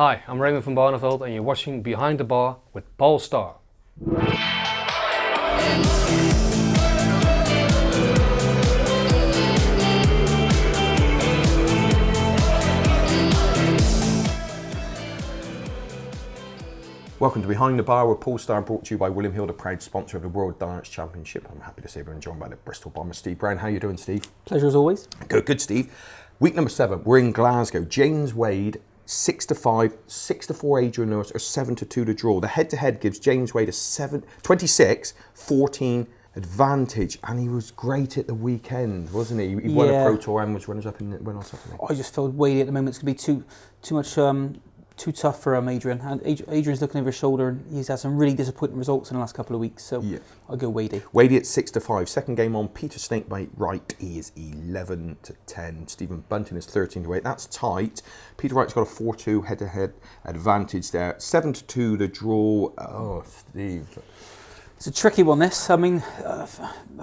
Hi, I'm Raymond from Barneveld and you're watching Behind the Bar with Starr. Welcome to Behind the Bar with Starr, brought to you by William Hill, the proud sponsor of the World Darts Championship. I'm happy to say we're joined by the Bristol Bomber, Steve Brown. How are you doing, Steve? Pleasure as always. Good, Steve. Week number 7, we're in Glasgow. James Wade, 6-5, 6-4 Adrian Lewis, or 7-2 to draw. The head-to-head gives James Wade a 26-14 advantage, and he was great at the weekend, wasn't he? He won a Pro Tour and was runners-up in on Saturday. I just feel Wade at the moment is going to be too much. Too tough for Adrian. And Adrian's looking over his shoulder and he's had some really disappointing results in the last couple of weeks. So I'll go Wadey. Wadey at 6-5. Second game on, Peter Snakebite Wright. He is 11-10. Stephen Bunting is 13-8. That's tight. Peter Wright's got a 4-2 head-to-head advantage there. 7-2 to draw. Oh, Steve. It's a tricky one, this. I mean, I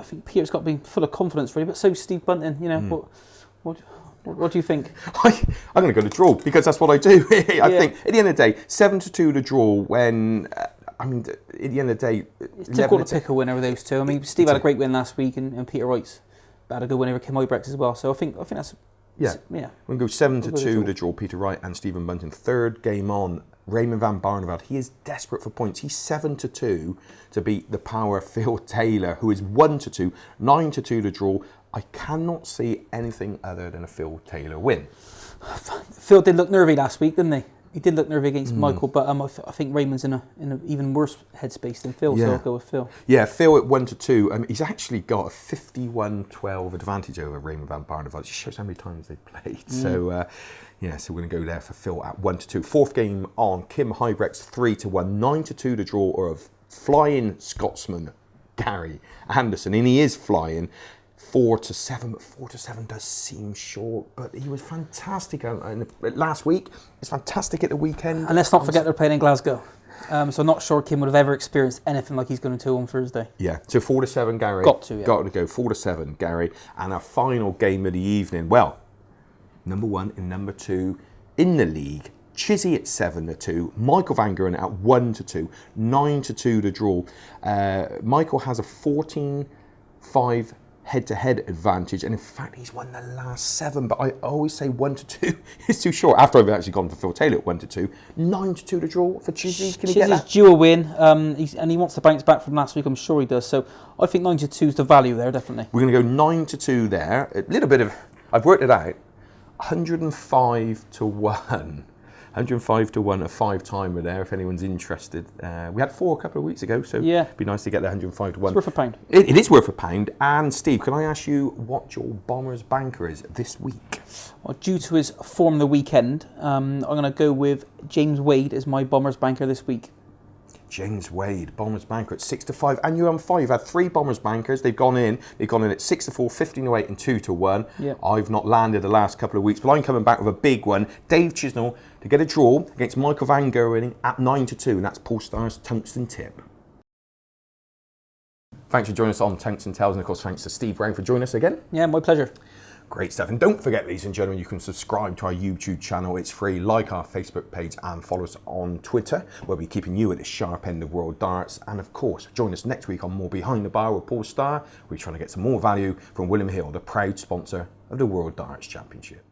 think Peter's got to be full of confidence, really, but so Steve Bunting, you know, what do you think? I'm going to go to draw because that's what I do. I think at the end of the day, 7-2 to draw when, at the end of the day... It's difficult to pick a winner of those two. I mean, Steve had a great win last week and Peter Wright's had a good win over Kim Ibrex as well. So I think that's... Yeah. We're going to go 7-2 to draw Peter Wright and Stephen Bunting. Third game on, Raymond van Barneveld. He is desperate for points. He's 7-2 to beat the power Phil Taylor, who is 1-2, 9-2 to draw. I cannot see anything other than a Phil Taylor win. Phil did look nervy last week, didn't he? He did look nervy against Michael, but I think Raymond's in an even worse headspace than Phil, so I'll go with Phil. Yeah, Phil at 1-2. He's actually got a 51-12 advantage over Raymond van Barneveld. It just shows how many times they've played. So, so we're going to go there for Phil at 1-2. Fourth game on, Kim Ibrex 3-1, 9-2 to draw, or a flying Scotsman, Gary Anderson, and he is flying. 4-7, but 4-7 does seem short, but he was fantastic last week. He's fantastic at the weekend. And let's not forget they're playing in Glasgow. So I'm not sure Kim would have ever experienced anything like he's going to on Thursday. Yeah, so 4-7, Gary. Got to go 4-7, Gary. And our final game of the evening, well, number 1 and number 2 in the league. Chizzy at 7-2, Michael Van Gerwen at 1-2, 9-2 to draw. Michael has a 14-5 head-to-head advantage, and in fact he's won the last 7, but I always say 1-2 is too short after I've actually gone for Phil Taylor at 1-2. 9-2 to draw for Chizzy. Can he get that? Chizzy's due a win, and he wants to bounce back from last week. I'm sure he does, so I think 9-2 is the value there, definitely. We're going to go 9-2 there. A little bit of, I've worked it out, 105-1. 105-1, a 5-timer there if anyone's interested. We had 4 a couple of weeks ago, so it'd be nice to get the 105-1. It's worth a pound. It is worth a pound. And Steve, can I ask you what your Bombers banker is this week? Well, due to his form the weekend, I'm going to go with James Wade as my Bombers banker this week. James Wade, Bombers banker at 6-5, and you're on 5. You've had 3 Bombers bankers. They've gone in at 6-4, 15-8, and 2-1. Yep. I've not landed the last couple of weeks, but I'm coming back with a big one. Dave Chisnell to get a draw against Michael Van Gerwen at 9-2, and that's Starr's Tungsten Tip. Thanks for joining us on Tungsten Tales, and of course thanks to Steve Brown for joining us again. Yeah, my pleasure. Great stuff. And don't forget, ladies and gentlemen, you can subscribe to our YouTube channel. It's free. Like our Facebook page and follow us on Twitter, where we're keeping you at the sharp end of world darts. And of course, join us next week on more Behind the Bar with Starr. We're trying to get some more value from William Hill, the proud sponsor of the World Darts Championship.